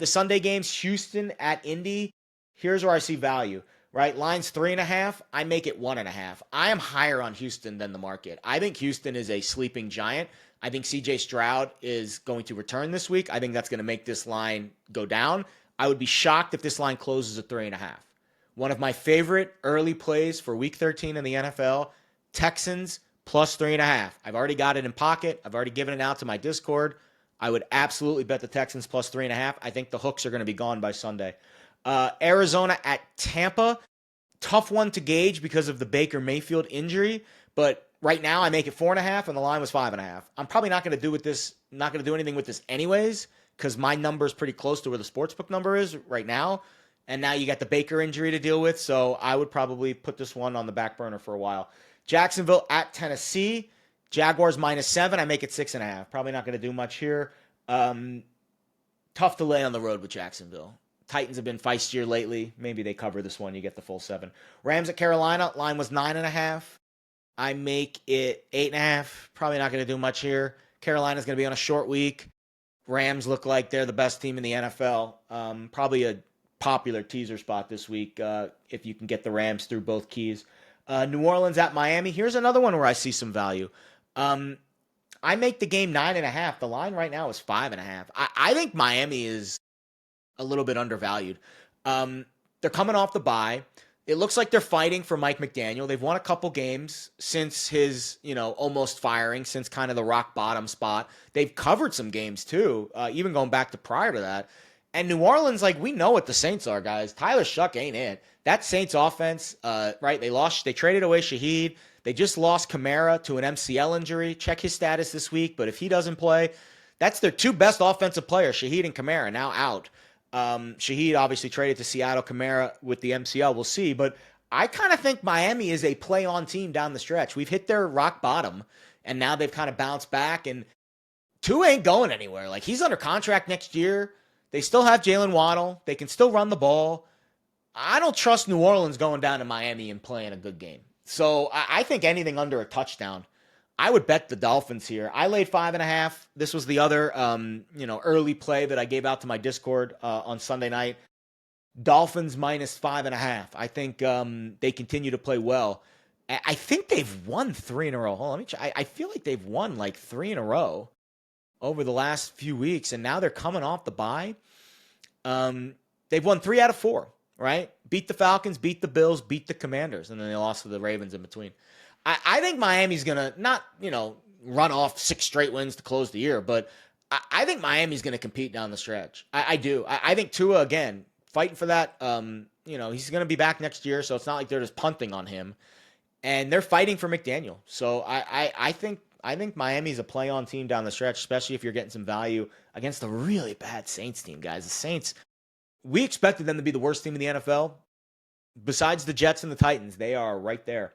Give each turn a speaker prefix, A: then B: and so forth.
A: The Sunday games, Houston at Indy. Here's where I see value, right? Line's 3.5. I make it 1.5. I am higher on Houston than the market. I think Houston is a sleeping giant. I think CJ Stroud is going to return this week. I think that's going to make this line go down. I would be shocked if this line closes at 3.5. One of my favorite early plays for week 13 in the NFL, Texans plus 3.5. I've already got it in pocket. I've already given it out to my Discord. I would absolutely bet the Texans plus 3.5. I think the hooks are going to be gone by Sunday. Arizona at Tampa. Tough one to gauge because of the Baker Mayfield injury, but right now I make it 4.5 and the line was 5.5. I'm probably not going to do anything with this anyways, because my number is pretty close to where the sportsbook number is right now. And now you got the Baker injury to deal with, so I would probably put this one on the back burner for a while. Jacksonville at Tennessee. Jaguars -7. I make it 6.5. Probably not going to do much here. Tough to lay on the road with Jacksonville. Titans have been feistier lately. Maybe they cover this one. You get the full 7. Rams at Carolina. Line was 9.5. I make it 8.5. Probably not going to do much here. Carolina's going to be on a short week. Rams look like they're the best team in the NFL. Probably a popular teaser spot this week if you can get the Rams through both keys. New Orleans at Miami. Here's another one where I see some value. I make the game 9.5. The line right now is 5.5. I think Miami is a little bit undervalued. They're coming off the bye. It looks like they're fighting for Mike McDaniel. They've won a couple games since his, almost firing, since kind of the rock bottom spot. They've covered some games too, even going back to prior to that. And New Orleans, we know what the Saints are, guys. Tyler Shuck ain't it. That Saints offense, right? They traded away Shaheed. They just lost Kamara to an MCL injury. Check his status this week, but if he doesn't play, that's their two best offensive players, Shaheed and Kamara, now out. Shaheed obviously traded to Seattle. Kamara with the MCL, we'll see. But I kind of think Miami is a play-on team down the stretch. We've hit their rock bottom, and now they've kind of bounced back. And Tua ain't going anywhere. He's under contract next year. They still have Jalen Waddle. They can still run the ball. I don't trust New Orleans going down to Miami and playing a good game. So I think anything under a touchdown, I would bet the Dolphins here. I laid 5.5. This was the other, early play that I gave out to my Discord on Sunday night. Dolphins -5.5. I think they continue to play well. I think they've won 3 in a row. Hold on, let me check. I feel like they've won 3 in a row over the last few weeks, and now they're coming off the bye. They've won 3 out of 4, right? Beat the Falcons, beat the Bills, beat the Commanders, and then they lost to the Ravens in between. I think Miami's going to not, run off 6 straight wins to close the year, but I think Miami's going to compete down the stretch. I do. I think Tua, again, fighting for that, he's going to be back next year, so it's not like they're just punting on him. And they're fighting for McDaniel. So I think Miami's a play-on team down the stretch, especially if you're getting some value against a really bad Saints team, guys. The Saints, we expected them to be the worst team in the NFL. Besides the Jets and the Titans, they are right there.